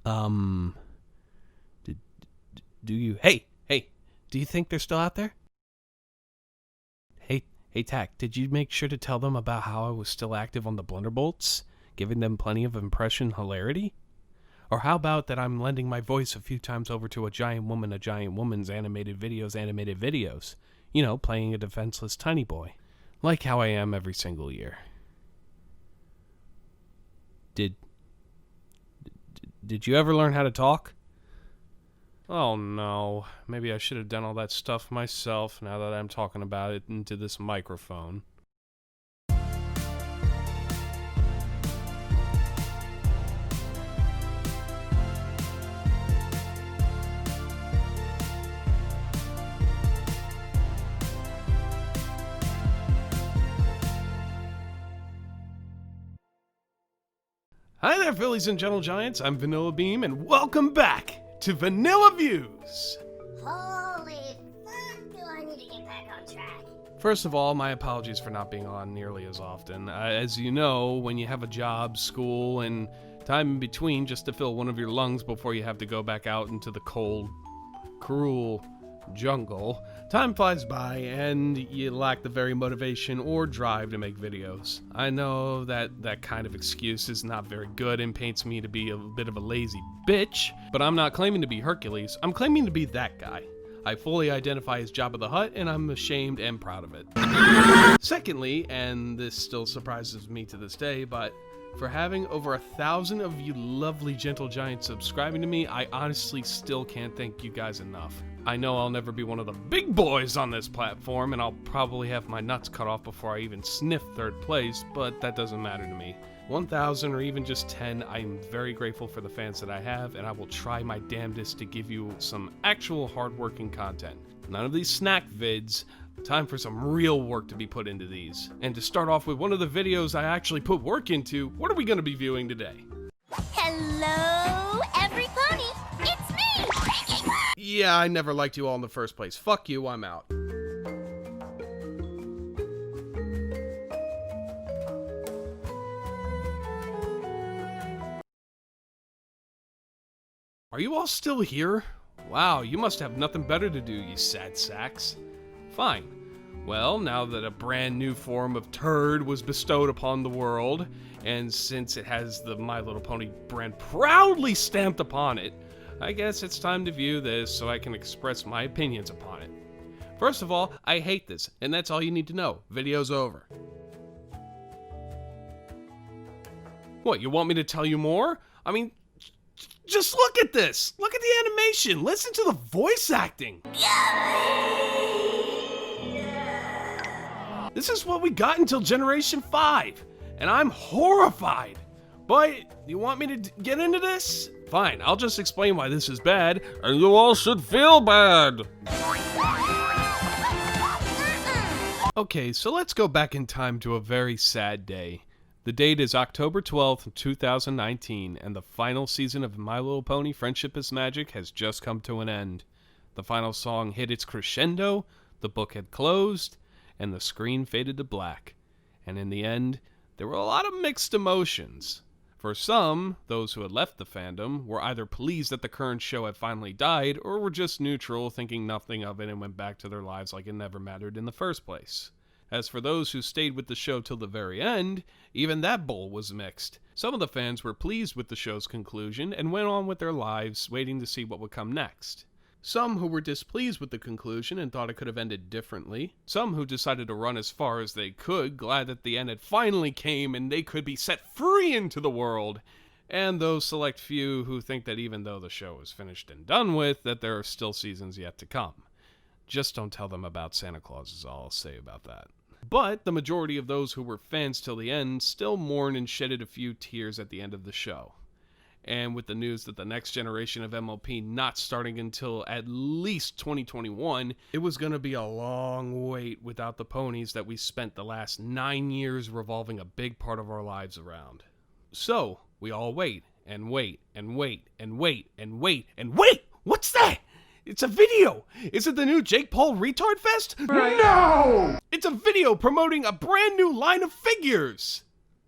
Um, did, do you, hey, do you think they're still out there? Hey, Tack, did you make sure to tell them about how I was still active on the Blunderbolts, giving them plenty of impression hilarity? Or how about that I'm lending my voice a few times over to a giant woman's animated videos, you know, playing a defenseless tiny boy, like how I am every single year. Did you ever learn how to talk? Oh no, maybe I should have done all that stuff myself now that I'm talking about it into this microphone. Hi there, Phillies and Gentle Giants. I'm Vanilla Beam, and welcome back to Vanilla Views. Holy fuck, do I need to get back on track? First of all, my apologies for not being on nearly as often. As you know, when you have a job, school, and time in between just to fill one of your lungs before you have to go back out into the cold, cruel jungle, time flies by and you lack the very motivation or drive to make videos. I know that kind of excuse is not very good and paints me to be a bit of a lazy bitch, but I'm not claiming to be Hercules. I'm claiming to be that guy. I fully identify as Jabba the Hutt, and I'm ashamed and proud of it. Secondly, and this still surprises me to this day, but for having over 1,000 of you lovely gentle giants subscribing to me, I honestly still can't thank you guys enough. I know I'll never be one of the big boys on this platform, and I'll probably have my nuts cut off before I even sniff third place, but that doesn't matter to me. 1,000 or even just 10, I'm very grateful for the fans that I have, and I will try my damnedest to give you some actual hardworking content. None of these snack vids. Time for some real work to be put into these. And to start off with one of the videos I actually put work into, what are we going to be viewing today? Hello, every pony. It's me. Yeah, I never liked you all in the first place. Fuck you, I'm out. Are you all still here? Wow, you must have nothing better to do, you sad sacks. Fine. Well, now that a brand new form of turd was bestowed upon the world, and since it has the My Little Pony brand proudly stamped upon it, I guess it's time to view this so I can express my opinions upon it. First of all, I hate this, and that's all you need to know. Video's over. What, you want me to tell you more? I mean, just look at this! Look at the animation! Listen to the voice acting! This is what we got until Generation 5, and I'm horrified. But, you want me to get into this? Fine, I'll just explain why this is bad, and you all should feel bad. Okay, so let's go back in time to a very sad day. The date is October 12th, 2019, and the final season of My Little Pony Friendship is Magic has just come to an end. The final song hit its crescendo, the book had closed, and the screen faded to black. And in the end, there were a lot of mixed emotions. For some, those who had left the fandom were either pleased that the current show had finally died, or were just neutral, thinking nothing of it and went back to their lives like it never mattered in the first place. As for those who stayed with the show till the very end, even that bowl was mixed. Some of the fans were pleased with the show's conclusion and went on with their lives, waiting to see what would come next. Some who were displeased with the conclusion and thought it could have ended differently. Some who decided to run as far as they could, glad that the end had finally came and they could be set free into the world. And those select few who think that even though the show is finished and done with, that there are still seasons yet to come. Just don't tell them about Santa Claus is all I'll say about that. But the majority of those who were fans till the end still mourned and shedded a few tears at the end of the show. And with the news that the next generation of MLP not starting until at least 2021, it was going to be a long wait without the ponies that we spent the last 9 years revolving a big part of our lives around. So, we all wait, and wait, and wait, and wait, and wait, and wait! What's that? It's a video! Is it the new Jake Paul Retard Fest? No! It's a video promoting a brand new line of figures!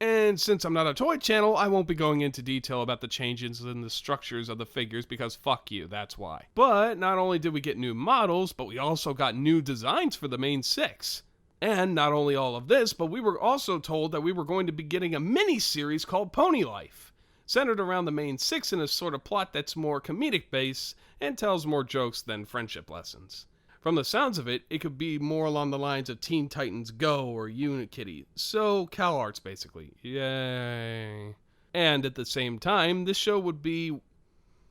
And since I'm not a toy channel, I won't be going into detail about the changes in the structures of the figures because fuck you, that's why. But not only did we get new models, but we also got new designs for the main 6. And not only all of this, but we were also told that we were going to be getting a mini-series called Pony Life, centered around the main 6 in a sort of plot that's more comedic based and tells more jokes than friendship lessons. From the sounds of it, it could be more along the lines of Teen Titans Go or Unikitty. So, CalArts basically. Yay. And at the same time, this show would be,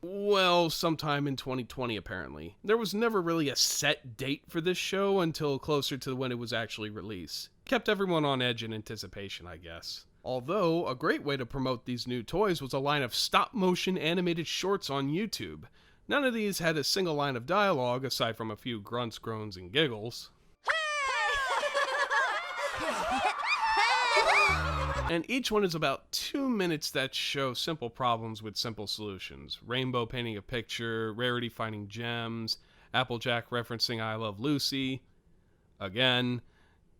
well, sometime in 2020 apparently. There was never really a set date for this show until closer to when it was actually released. Kept everyone on edge in anticipation, I guess. Although, a great way to promote these new toys was a line of stop-motion animated shorts on YouTube. None of these had a single line of dialogue, aside from a few grunts, groans, and giggles. And each one is about 2 minutes that show simple problems with simple solutions. Rainbow painting a picture, Rarity finding gems, Applejack referencing I Love Lucy. Again,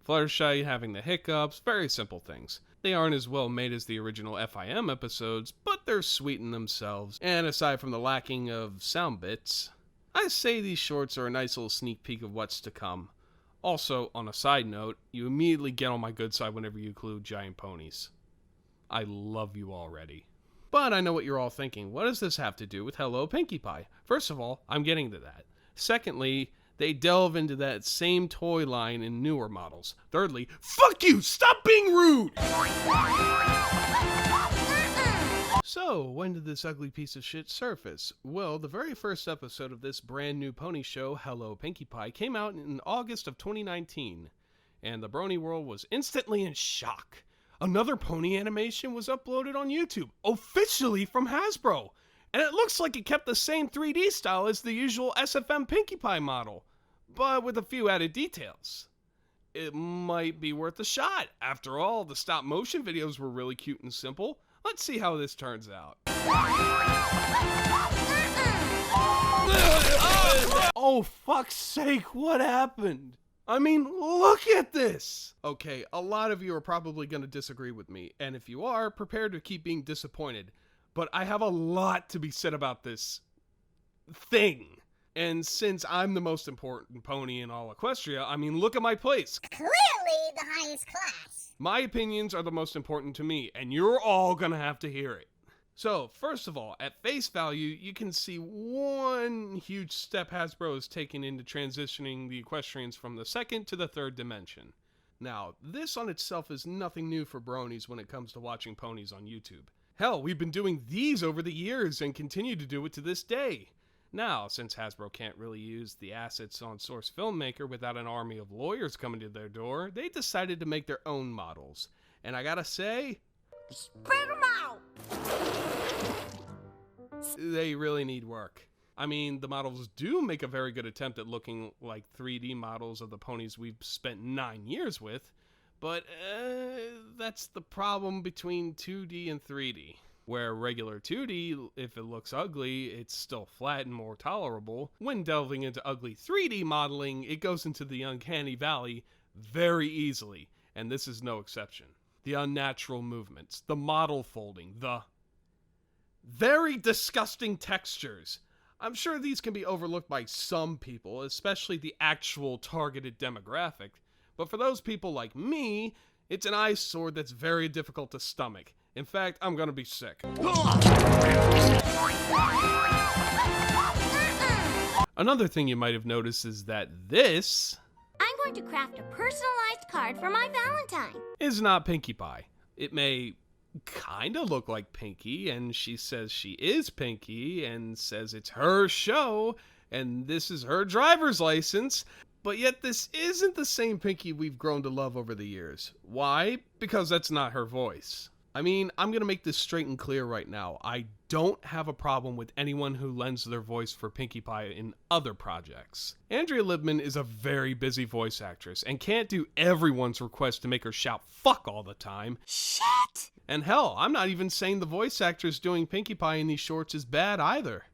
Fluttershy having the hiccups, very simple things. They aren't as well made as the original FIM episodes, but they're sweet in themselves, and aside from the lacking of sound bits, I say these shorts are a nice little sneak peek of what's to come. Also, on a side note, you immediately get on my good side whenever you include giant ponies. I love you already. But I know what you're all thinking, what does this have to do with Hello Pinkie Pie? First of all, I'm getting to that. Secondly, they delve into that same toy line in newer models. Thirdly, fuck you! Stop being rude! So, when did this ugly piece of shit surface? Well, the very first episode of this brand new pony show, Hello Pinkie Pie, came out in August of 2019, and the Brony world was instantly in shock. Another pony animation was uploaded on YouTube, officially from Hasbro, and it looks like it kept the same 3D style as the usual SFM Pinkie Pie model, but with a few added details. It might be worth a shot. After all, the stop motion videos were really cute and simple. Let's see how this turns out. Oh, fuck's sake, what happened? I mean, look at this! Okay, a lot of you are probably going to disagree with me, and if you are, prepare to keep being disappointed. But I have a lot to be said about this thing. And since I'm the most important pony in all Equestria, I mean, look at my place. Clearly the highest class. My opinions are the most important to me, and you're all gonna have to hear it. So, first of all, at face value, you can see one huge step Hasbro has taken into transitioning the equestrians from the second to the third dimension. Now, this on itself is nothing new for bronies when it comes to watching ponies on YouTube. Hell, we've been doing these over the years and continue to do it to this day. Now, since Hasbro can't really use the assets on Source Filmmaker without an army of lawyers coming to their door, they decided to make their own models. And I gotta say, Spread them out. they really need work. I mean, the models do make a very good attempt at looking like 3D models of the ponies we've spent 9 years with, but that's the problem between 2D and 3D. Where regular 2D, if it looks ugly, it's still flat and more tolerable. When delving into ugly 3D modeling, it goes into the uncanny valley very easily, and this is no exception. The unnatural movements, the model folding, the very disgusting textures. I'm sure these can be overlooked by some people, especially the actual targeted demographic, but for those people like me, it's an eyesore that's very difficult to stomach. In fact, I'm gonna be sick. Another thing you might have noticed is that this I'm going to craft a personalized card for my Valentine. is not Pinkie Pie. It may kinda look like Pinkie, and she says she is Pinkie, and says it's her show, and this is her driver's license, but yet this isn't the same Pinkie we've grown to love over the years. Why? Because that's not her voice. I mean, I'm going to make this straight and clear right now. I don't have a problem with anyone who lends their voice for Pinkie Pie in other projects. Andrea Libman is a very busy voice actress and can't do everyone's request to make her shout fuck all the time. Shit! And hell, I'm not even saying the voice actress doing Pinkie Pie in these shorts is bad either.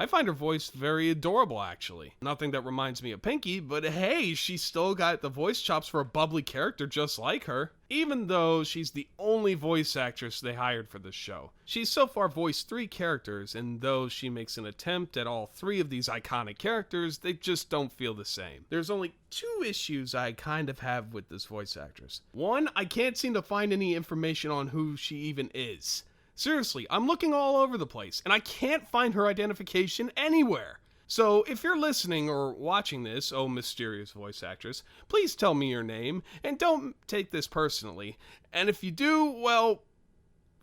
I find her voice very adorable, actually. Nothing that reminds me of Pinkie, but hey, she's still got the voice chops for a bubbly character just like her. Even though she's the only voice actress they hired for this show. She's so far voiced 3 characters, and though she makes an attempt at all 3 of these iconic characters, they just don't feel the same. There's only 2 issues I kind of have with this voice actress. One, I can't seem to find any information on who she even is. Seriously, I'm looking all over the place, and I can't find her identification anywhere. So, if you're listening or watching this, oh mysterious voice actress, please tell me your name, and don't take this personally. And if you do, well,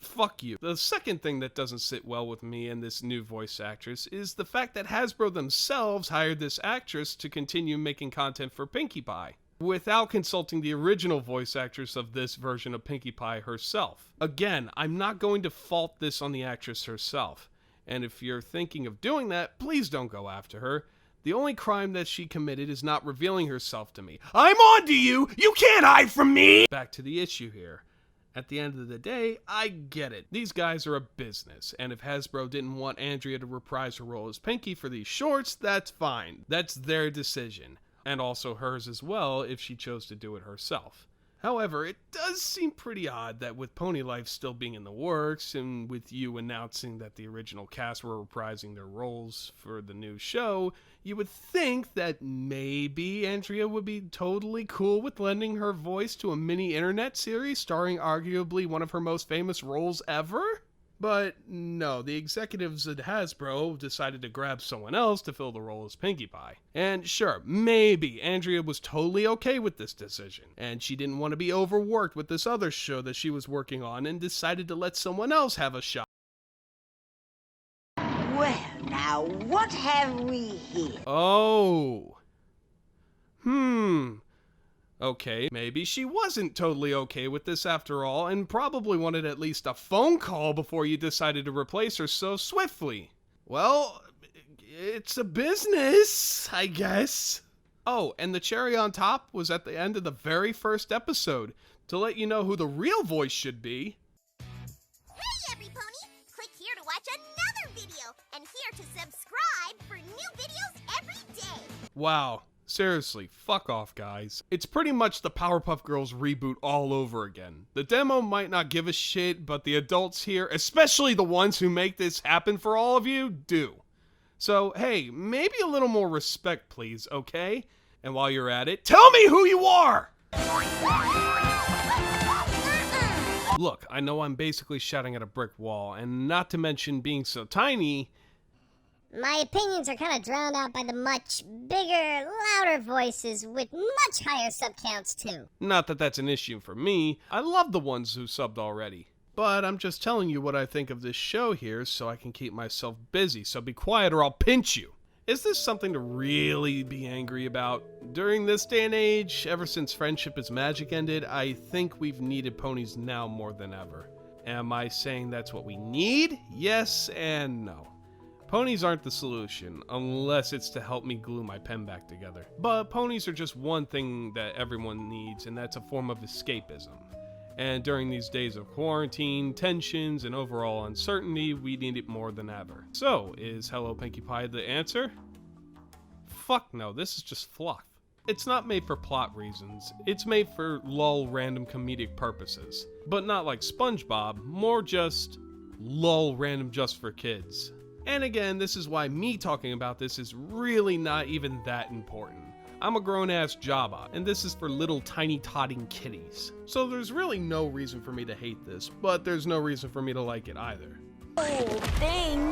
fuck you. The second thing that doesn't sit well with me and this new voice actress is the fact that Hasbro themselves hired this actress to continue making content for Pinkie Pie, without consulting the original voice actress of this version of Pinkie Pie herself. Again, I'm not going to fault this on the actress herself. And if you're thinking of doing that, please don't go after her. The only crime that she committed is not revealing herself to me. I'm on to you! You can't hide from me! Back to the issue here. At the end of the day, I get it. These guys are a business, and if Hasbro didn't want Andrea to reprise her role as Pinkie for these shorts, that's fine. That's their decision. And also hers as well if she chose to do it herself. However, it does seem pretty odd that with Pony Life still being in the works, and with you announcing that the original cast were reprising their roles for the new show, you would think that maybe Andrea would be totally cool with lending her voice to a mini internet series starring arguably one of her most famous roles ever? But no, the executives at Hasbro decided to grab someone else to fill the role as Pinkie Pie. And sure, maybe Andrea was totally okay with this decision, and she didn't want to be overworked with this other show that she was working on and decided to let someone else have a shot. Well, now, what have we here? Oh. Okay, maybe she wasn't totally okay with this after all, and probably wanted at least a phone call before you decided to replace her so swiftly. Well, it's a business, I guess. Oh, and the cherry on top was at the end of the very first episode, to let you know who the real voice should be. Hey, every pony! Click here to watch another video, and here to subscribe for new videos every day. Wow. Seriously, fuck off, guys. It's pretty much the Powerpuff Girls reboot all over again. The demo might not give a shit, but the adults here, especially the ones who make this happen for all of you, do. So, hey, maybe a little more respect, please, okay? And while you're at it, tell me who you are! Look, I know I'm basically shouting at a brick wall, and not to mention being so tiny, My opinions are kind of drowned out by the much bigger, louder voices with much higher sub counts too. not that that's an issue for me. I love the ones who subbed already. But I'm just telling you what I think of this show here so I can keep myself busy, so be quiet or I'll pinch you. Is this something to really be angry about? During this day and age, ever since Friendship is Magic ended, I think we've needed ponies now more than ever. Am I saying that's what we need? Yes and no. Ponies aren't the solution, unless it's to help me glue my pen back together. But ponies are just one thing that everyone needs, and that's a form of escapism. And during these days of quarantine, tensions, and overall uncertainty, we need it more than ever. So, is Hello Pinkie Pie the answer? Fuck no, this is just fluff. It's not made for plot reasons, it's made for lull random comedic purposes. But not like SpongeBob, more just lull random just for kids. And again, this is why me talking about this is really not even that important. I'm a grown-ass Jabba, and this is for little tiny totting kitties. So there's really no reason for me to hate this, but there's no reason for me to like it either. Whole thing.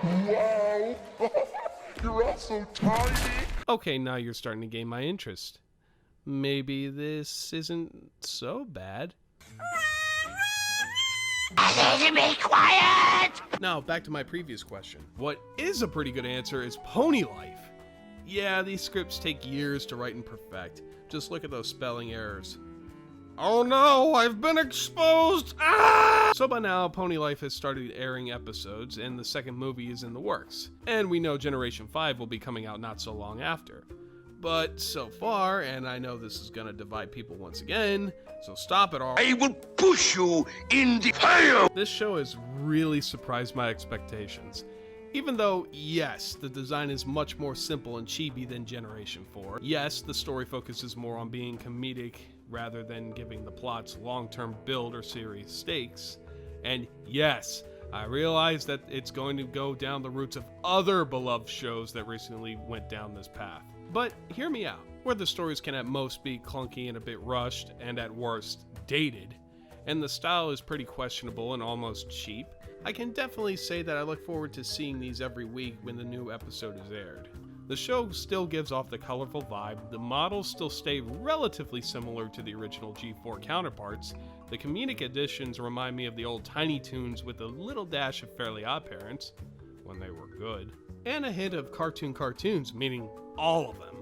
Wow! You're all so tiny! Okay, now you're starting to gain my interest. Maybe this isn't so bad. I need to be quiet! Now, back to my previous question. What is a pretty good answer is Pony Life. Yeah, these scripts take years to write and perfect. Just look at those spelling errors. Oh no, I've been exposed! Ah! So by now, Pony Life has started airing episodes, and the second movie is in the works. And we know Generation 5 will be coming out not so long after. But so far, and I know this is gonna divide people once again, so stop it all. I will push you in the fire! This show has really surprised my expectations. Even though, yes, the design is much more simple and chibi than Generation 4. Yes, the story focuses more on being comedic rather than giving the plots long-term build or serious stakes. And yes, I realize that it's going to go down the routes of other beloved shows that recently went down this path. But hear me out. Where the stories can at most be clunky and a bit rushed, and at worst, dated, and the style is pretty questionable and almost cheap, I can definitely say that I look forward to seeing these every week when the new episode is aired. The show still gives off the colorful vibe, the models still stay relatively similar to the original G4 counterparts, the comedic additions remind me of the old Tiny Toons with a little dash of Fairly OddParents, when they were good, and a hint of cartoons, meaning all of them.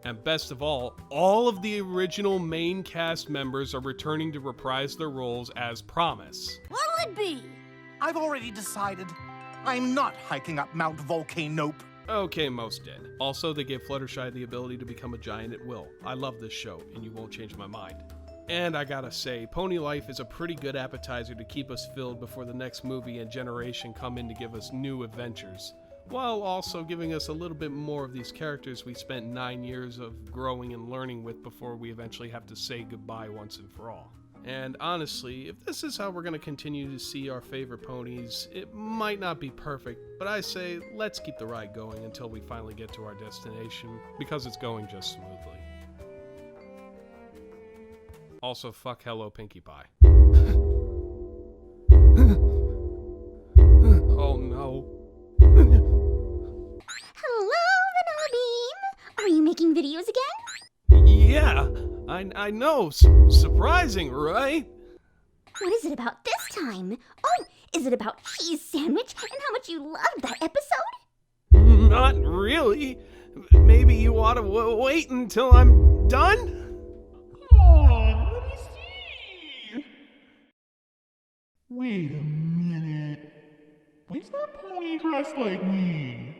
And best of all of the original main cast members are returning to reprise their roles as promised. What'll it be? I've already decided. I'm not hiking up Mount Volcanope. Okay, most did. Also, they gave Fluttershy the ability to become a giant at will. I love this show, and you won't change my mind. And I gotta say, Pony Life is a pretty good appetizer to keep us filled before the next movie and generation come in to give us new adventures, while also giving us a little bit more of these characters we spent 9 years of growing and learning with before we eventually have to say goodbye once and for all. And honestly, if this is how we're going to continue to see our favorite ponies, it might not be perfect, but I say let's keep the ride going until we finally get to our destination, because it's going just smoothly. Also, fuck hello Pinkie Pie. Oh no. Hello, Vanilla Bean! Are you making videos again? Yeah, I know. Surprising, right? What is it about this time? Oh, is it about cheese sandwich and how much you loved that episode? Not really. Maybe you ought to wait until I'm done? Come on, let me see. Wait a minute. Why's that pony dressed like me?